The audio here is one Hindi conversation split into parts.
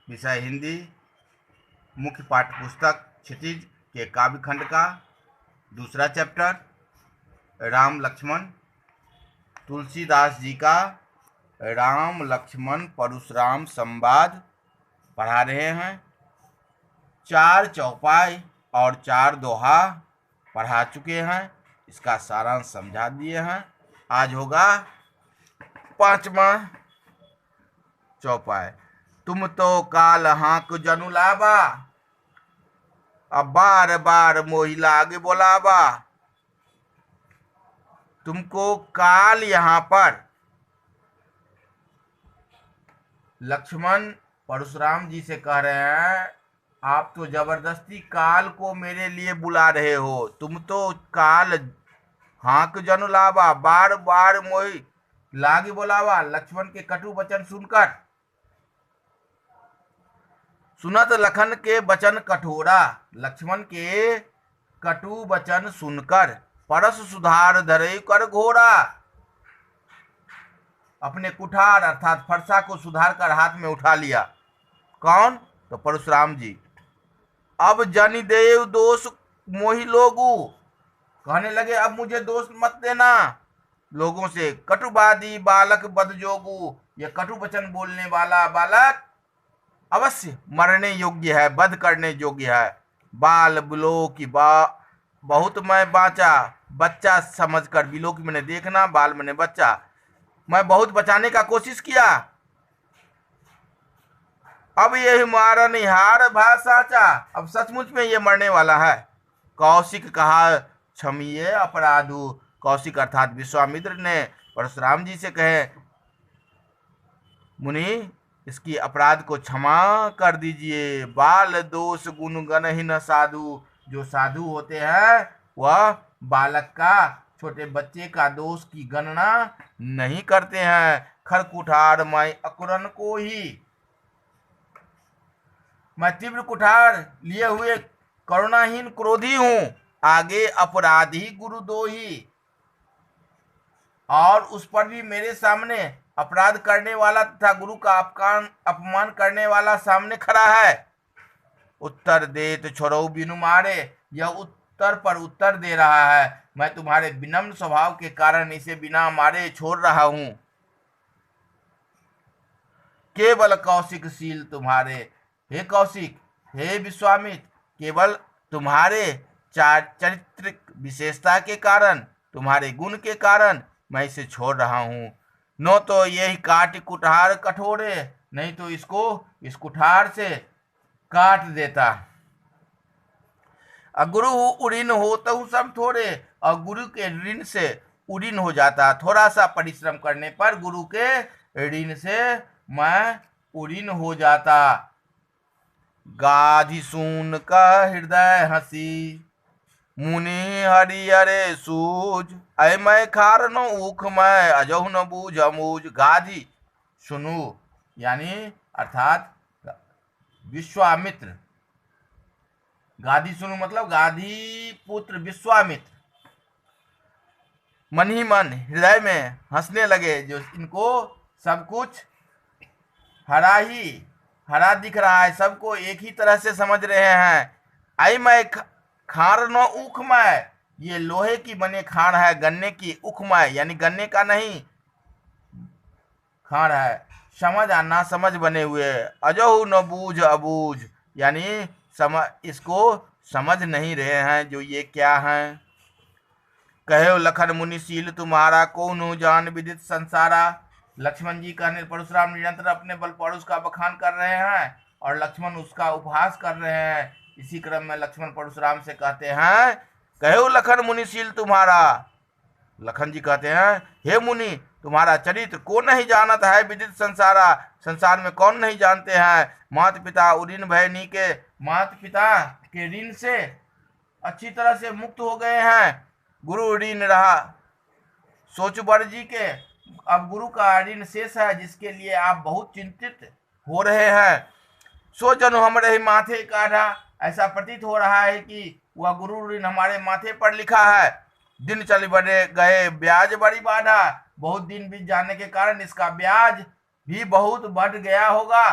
विषय हिंदी, मुख्य पाठ्य पुस्तक क्षितिज के काव्यखंड का दूसरा चैप्टर राम लक्ष्मण। तुलसीदास जी का राम लक्ष्मण परशुराम संवाद पढ़ा रहे हैं। 4 चौपाई और 4 दोहा पढ़ा चुके हैं, इसका सारांश समझा दिए हैं। आज होगा 5वां चौपाई। तुम तो काल हाँक जनु लावा, अब बार बार मोहि लागे बोलावा। तुमको काल यहाँ पर लक्ष्मण परशुराम जी से कह रहे हैं, आप तो जबरदस्ती काल को मेरे लिए बुला रहे हो। तुम तो काल हाँक जनु लावा, बार बार मोहि लागे बोलावा। लक्ष्मण के कटु वचन सुनकर सुनत लखन के वचन कठोरा। लक्ष्मण के कटु वचन सुनकर परस सुधार धरे कर घोरा। अपने कुठार अर्थात फरसा को सुधार कर हाथ में उठा लिया। कौन? तो परशुराम जी। अब जनि देव दोष मोहि लोगू, कहने लगे अब मुझे दोष मत देना लोगों से। कटुवादी बालक बद जोगू, ये कटु वचन बोलने वाला बालक अवश्य मरने योग्य है, वध करने योग्य है। बाल बिलो की बहुत मैं बाँचा, बच्चा समझकर, बिलो की मैंने देखना, बाल मैंने बच्चा, मैं बहुत बचाने का कोशिश किया। अब यही मारा निहार भाषाचा, अब सचमुच में ये मरने वाला है। कौशिक कहा क्षमिए अपराधु। कौशिक अर्थात विश्वामित्र ने परशुराम जी से कहे, मुनि इसकी अपराध को क्षमा कर दीजिए। बाल दोष गुण गण ही न साधु, जो साधु होते हैं वह बालक का, छोटे बच्चे का दोष की गणना नहीं करते हैं। खर कुठार मैं अकुरन को ही, मैं तीव्र कुठार लिए हुए करुणाहीन क्रोधी हूं। आगे अपराधी गुरु दो ही, और उस पर भी मेरे सामने अपराध करने वाला तथा गुरु का अपमान करने वाला सामने खड़ा है। उत्तर देत छोड़ो बिनु मारे, यह उत्तर पर उत्तर दे रहा है। मैं तुम्हारे विनम्र स्वभाव के कारण इसे बिना मारे छोड़ रहा हूं। केवल कौशिक शील तुम्हारे, हे कौशिक, हे विश्वामित्र, केवल तुम्हारे चारित्रिक विशेषता के कारण, तुम्हारे गुण के कारण मैं इसे छोड़ रहा हूं। न तो यही काट कुठार कठोरे, नहीं तो इसको इस कुठार से काट देता। गुरु उड़ीन होता हूँ सब थोड़े, और गुरु के ऋण से उड़ीन हो जाता। थोड़ा सा परिश्रम करने पर गुरु के ऋण से मैं उड़ीन हो जाता। गाधि सून का हृदय हंसी, मुनि हरिहरे सूझ। ऐ मैं खार न ऊख मैं, अजहु न बूझ अमूझ। गाधि सुनु यानी अर्थात विश्वामित्र। गाधी सुनु मतलब गाधी पुत्र विश्वामित्र मन ही मन हृदय में हंसने लगे, जो इनको सब कुछ हरा दिख रहा है, सबको एक ही तरह से समझ रहे हैं। आई मैं खार न उख मैं, ये लोहे की बने खार है, गन्ने की उख मैं यानी गन्ने का नहीं खार है, समझ और ना समझ बने हुए। अजहु न बूझ अबूझ यानी इसको समझ नहीं रहे हैं जो ये क्या हैं। कहो लखन मुनि शील तुम्हारा, कौन जान विदित संसारा। लक्ष्मण जी कहने, परशुराम निरंतर अपने बल पौरुष का बखान कर रहे हैं और लक्ष्मण उसका उपहास कर रहे हैं। इसी क्रम में लक्ष्मण परशुराम से कहते हैं, कहो लखन मुनि शील तुम्हारा। लखन जी कहते हैं, हे मुनि तुम्हारा चरित्र कौन नहीं जानत है, विदित संसारा, संसार में कौन नहीं जानते हैं। माता पिता उऋण भय नीके, माता पिता के ऋण से अच्छी तरह से मुक्त हो गए हैं। गुरु ऋण रहा सोच बर जी के, अब गुरु का ऋण शेष है जिसके लिए आप बहुत चिंतित हो रहे हैं। सो जनु हमरे माथे काढ़ा, ऐसा प्रतीत हो रहा है कि वह गुरु ऋण हमारे माथे पर लिखा है। दिन चल बढ़े गए ब्याज बड़ी बाधा, बहुत दिन बीत जाने के कारण इसका ब्याज भी बहुत बढ़ गया होगा।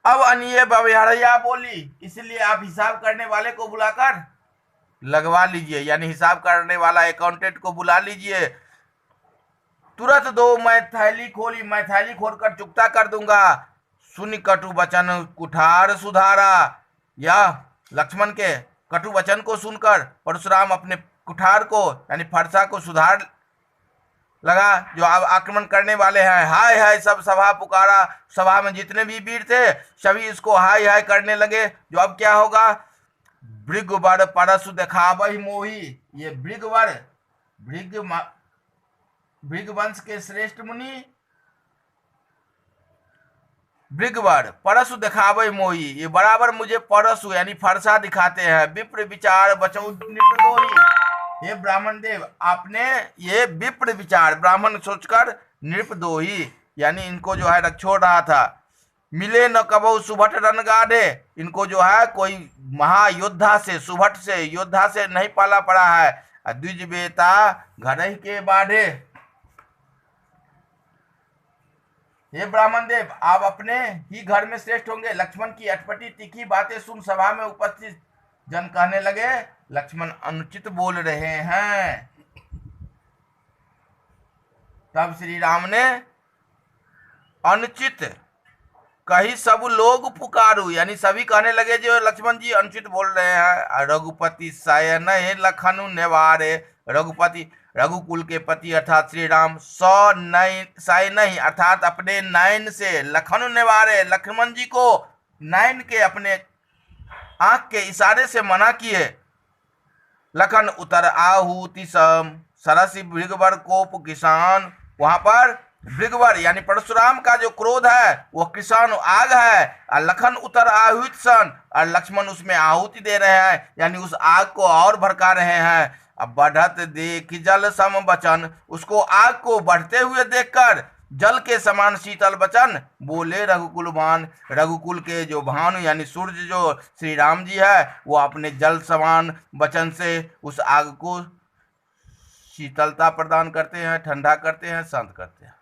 अब अनिय बविहरैया बोली, इसलिए आप हिसाब करने वाले को बुलाकर लगवा लीजिए, यानी हिसाब करने वाला अकाउंटेंट को बुला लीजिए। तुरंत दो, मैं थैली खोली, मैं थैली खोलकर चुकता कर दूंगा। सुनि कटु वचन कुठार सुधारा। या लक्ष्मण के कटु वचन को सुनकर परशुराम अपने कुठार को यानी फरसा को सुधार लगा, जो अब आक्रमण करने वाले हैं। हाय हाय सब सभा पुकारा। सभा में जितने भी वीर थे सभी इसको हाय हाय करने लगे। जो अब क्या होगा, भृगवर परसु देखावहि मोही। ये भृगवर, भृगवंश के श्रेष्ठ मुनि भृगवर परसु दिखावे मोही, ये बराबर मुझे परसु यानी फरसा दिखाते हैं। विप्र विचार बचौ नृपदोही। हे ब्राह्मण देव, आपने ये विप्र विचार ब्राह्मण सोचकर नृपदोही यानी इनको जो है छोड़ रहा था। मिले न कबहु सुभट रणगाढ़े, इनको जो है कोई महायोद्धा से, सुभट से, योद्धा से नहीं पाला पड़ा है। द्विज बेता घर के बाढ़े। हे ब्राह्मण देव, आप अपने ही घर में श्रेष्ठ होंगे। लक्ष्मण की अटपटी तीखी बातें सुन सभा में उपस्थित जन कहने लगे, लक्ष्मण अनुचित बोल रहे हैं। तब श्री राम ने अनुचित कही सब लोग पुकारू, यानी सभी कहने लगे जो लक्ष्मण जी अनुचित बोल रहे हैं। रघुपति शयन लखनु निवारे। रघुपति रघुकुल के पति अर्थात श्री राम सय नहीं अर्थात अपने नयन से लखन निवारे, लक्ष्मण जी को नयन के अपने आंख के इशारे से मना किए। लखन उतर आहुति सम सरसी भृगवर कोप किसान। वहां पर भृगवर यानी परशुराम का जो क्रोध है वो किसान आग है, और लखन उतर आहुति सन, और लक्ष्मण उसमें आहुति दे रहे हैं यानी उस आग को और भड़का रहे हैं। अब बढ़त देख जल सम बचन, उसको आग को बढ़ते हुए देखकर जल के समान शीतल बचन बोले रघुकुलवान। रघुकुल के जो भानु यानी सूर्य जो श्री राम जी है वो अपने जल समान वचन से उस आग को शीतलता प्रदान करते हैं, ठंडा करते हैं, शांत करते हैं।